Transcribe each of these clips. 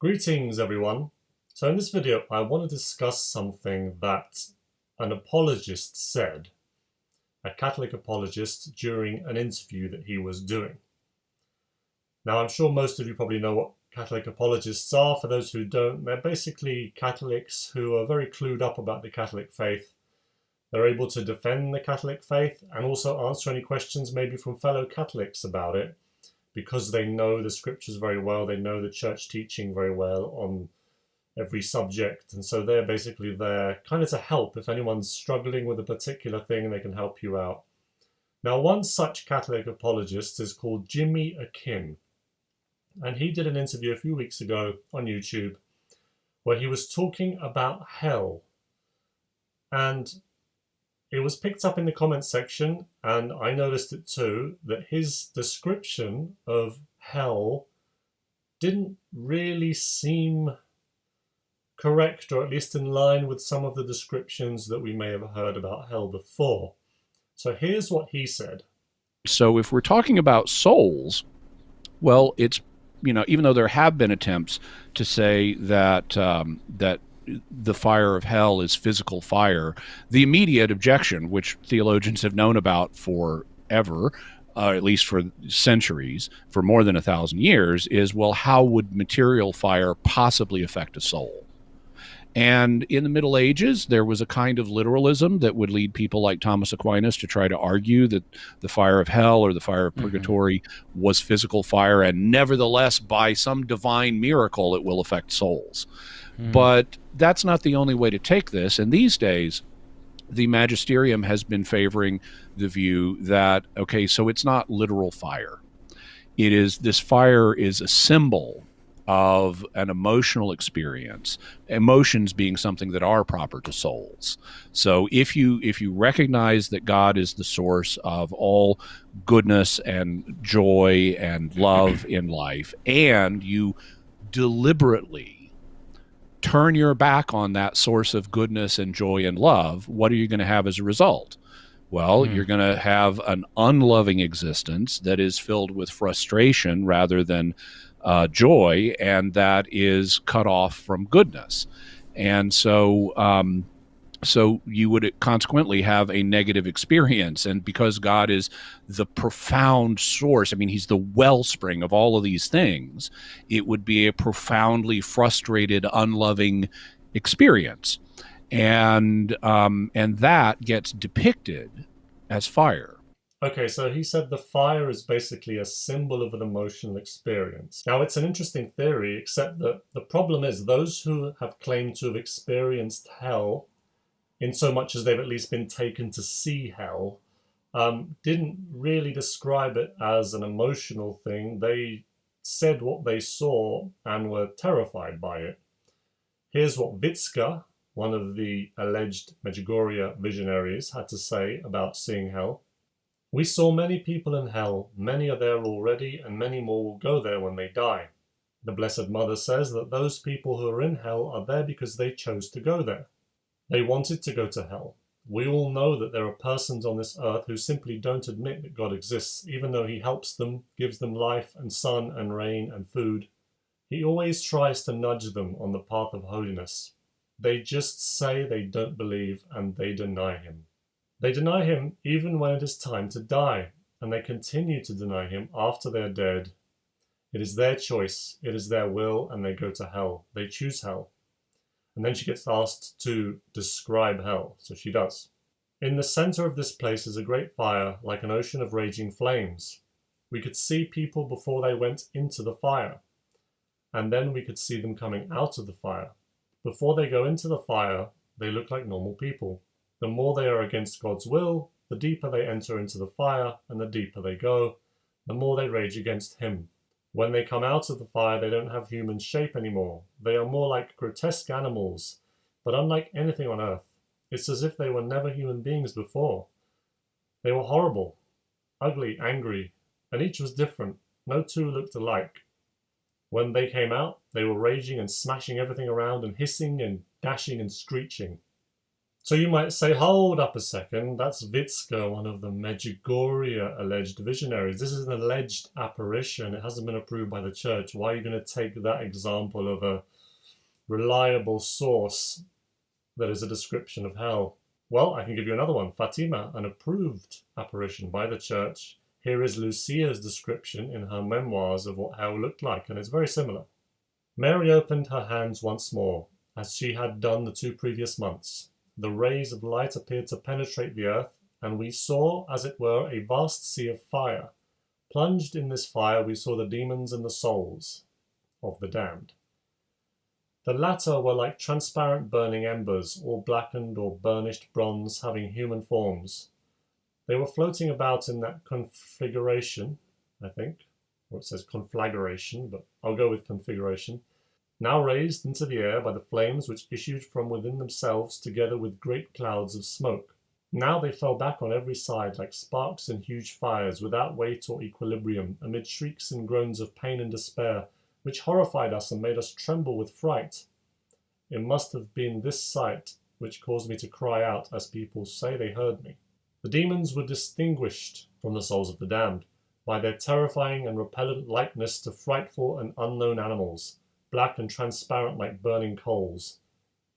Greetings everyone. So in this video I want to discuss something that an apologist said, a Catholic apologist, during an interview that he was doing. Now I'm sure most of you probably know what Catholic apologists are. For those who don't, they're basically Catholics who are very clued up about the Catholic faith. They're able to defend the Catholic faith and also answer any questions maybe from fellow Catholics about it, because they know the scriptures very well, they know the church teaching very well on every subject, and so they're basically there kind of to help. If anyone's struggling with a particular thing, they can help you out. Now, one such Catholic apologist is called Jimmy Akin, and he did an interview a few weeks ago on YouTube where he was talking about hell, and it was picked up in the comments section, and I noticed it too, that his description of hell didn't really seem correct, or at least in line with some of the descriptions that we may have heard about hell before. So here's what he said. So if we're talking about souls, well, it's, even though there have been attempts to say that that the fire of hell is physical fire, the immediate objection, which theologians have known about forever, at least for centuries, for more than 1,000 years, is, well, how would material fire possibly affect a soul? And in the Middle Ages, there was a kind of literalism that would lead people like Thomas Aquinas to try to argue that the fire of hell or the fire of purgatory was physical fire, and nevertheless, by some divine miracle, it will affect souls. But that's not the only way to take this. And these days, the magisterium has been favoring the view that, okay, so it's not literal fire. This fire is a symbol of an emotional experience, emotions being something that are proper to souls. So if you recognize that God is the source of all goodness and joy and love in life, and you deliberately turn your back on that source of goodness and joy and love, what are you going to have as a result? Well, you're going to have an unloving existence that is filled with frustration rather than joy, and that is cut off from goodness. And so you would consequently have a negative experience. And because God is the profound source, I mean, he's the wellspring of all of these things, it would be a profoundly frustrated, unloving experience. And that gets depicted as fire. Okay, so he said the fire is basically a symbol of an emotional experience. Now, it's an interesting theory, except that the problem is those who have claimed to have experienced hell, in so much as they've at least been taken to see hell, didn't really describe it as an emotional thing. They said what they saw and were terrified by it. Here's what Witzka, one of the alleged Medjugorje visionaries, had to say about seeing hell. "We saw many people in hell. Many are there already, and many more will go there when they die. The Blessed Mother says that those people who are in hell are there because they chose to go there. They wanted to go to hell. We all know that there are persons on this earth who simply don't admit that God exists, even though he helps them, gives them life and sun and rain and food. He always tries to nudge them on the path of holiness. They just say they don't believe, and they deny him. They deny him even when it is time to die, and they continue to deny him after they're dead. It is their choice, it is their will, and they go to hell. They choose hell." And then she gets asked to describe hell, so she does. "In the center of this place is a great fire, like an ocean of raging flames. We could see people before they went into the fire, and then we could see them coming out of the fire. Before they go into the fire, they look like normal people. The more they are against God's will, the deeper they enter into the fire, and the deeper they go, the more they rage against him. When they come out of the fire, they don't have human shape anymore. They are more like grotesque animals, but unlike anything on earth. It's as if they were never human beings before. They were horrible, ugly, angry, and each was different. No two looked alike. When they came out, they were raging and smashing everything around and hissing and dashing and screeching. So you might say, hold up a second, that's Vitska, one of the Medjugorje alleged visionaries. This is an alleged apparition. It hasn't been approved by the church. Why are you going to take that example of a reliable source that is a description of hell? Well, I can give you another one. Fatima, an approved apparition by the church. Here is Lucia's description in her memoirs of what hell looked like, and it's very similar. Mary opened her hands once more, as she had done the 2 previous months. The rays of light appeared to penetrate the earth, and we saw, as it were, a vast sea of fire. Plunged in this fire, we saw the demons and the souls of the damned. The latter were like transparent burning embers, all blackened or burnished bronze, having human forms. They were floating about in that configuration, I think, or it says conflagration, but I'll go with configuration, now raised into the air by the flames which issued from within themselves together with great clouds of smoke. Now they fell back on every side like sparks in huge fires, without weight or equilibrium, amid shrieks and groans of pain and despair, which horrified us and made us tremble with fright. It must have been this sight which caused me to cry out, as people say they heard me. The demons were distinguished from the souls of the damned by their terrifying and repellent likeness to frightful and unknown animals, black and transparent like burning coals.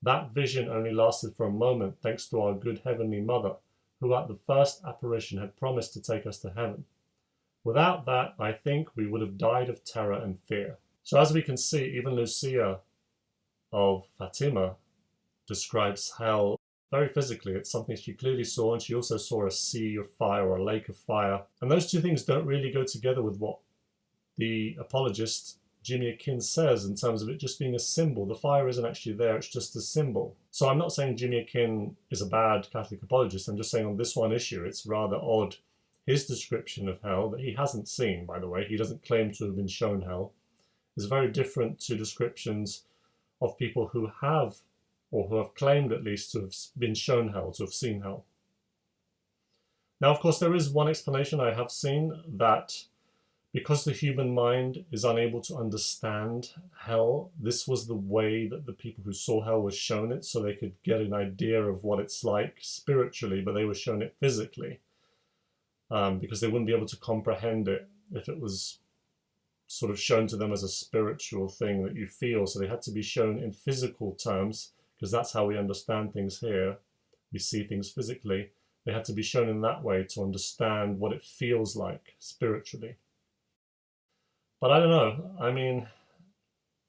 That vision only lasted for a moment, thanks to our good Heavenly Mother, who at the first apparition had promised to take us to heaven. Without that, I think we would have died of terror and fear. So as we can see, even Lucia of Fatima describes hell very physically. It's something she clearly saw, and she also saw a sea of fire or a lake of fire. And those two things don't really go together with what the apologist Jimmy Akin says in terms of it just being a symbol. The fire isn't actually there, it's just a symbol. So I'm not saying Jimmy Akin is a bad Catholic apologist, I'm just saying on this one issue it's rather odd. His description of hell, that he hasn't seen, by the way, he doesn't claim to have been shown hell, is very different to descriptions of people who have, or who have claimed at least to have been shown hell, to have seen hell. Now, of course, there is one explanation I have seen, that because the human mind is unable to understand hell, this was the way that the people who saw hell were shown it, so they could get an idea of what it's like spiritually, but they were shown it physically, because they wouldn't be able to comprehend it if it was sort of shown to them as a spiritual thing that you feel. So they had to be shown in physical terms, because that's how we understand things here. We see things physically. They had to be shown in that way to understand what it feels like spiritually. But I don't know. I mean,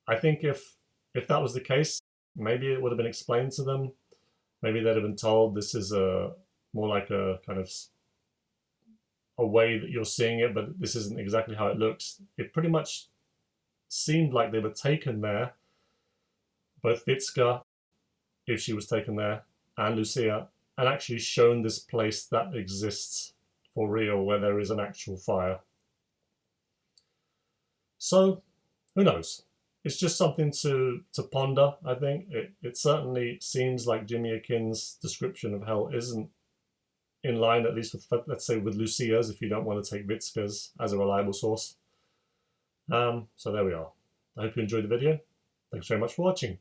I think if that was the case, maybe it would have been explained to them. Maybe they'd have been told this is more like a kind of a way that you're seeing it, but this isn't exactly how it looks. It pretty much seemed like they were taken there, both Vitska, if she was taken there, and Lucia, and actually shown this place that exists for real, where there is an actual fire. So, who knows? It's just something to ponder, I think. It certainly seems like Jimmy Akin's description of hell isn't in line, at least with, let's say, with Lucia's, if you don't want to take Vitska's as a reliable source. So there we are. I hope you enjoyed the video. Thanks very much for watching.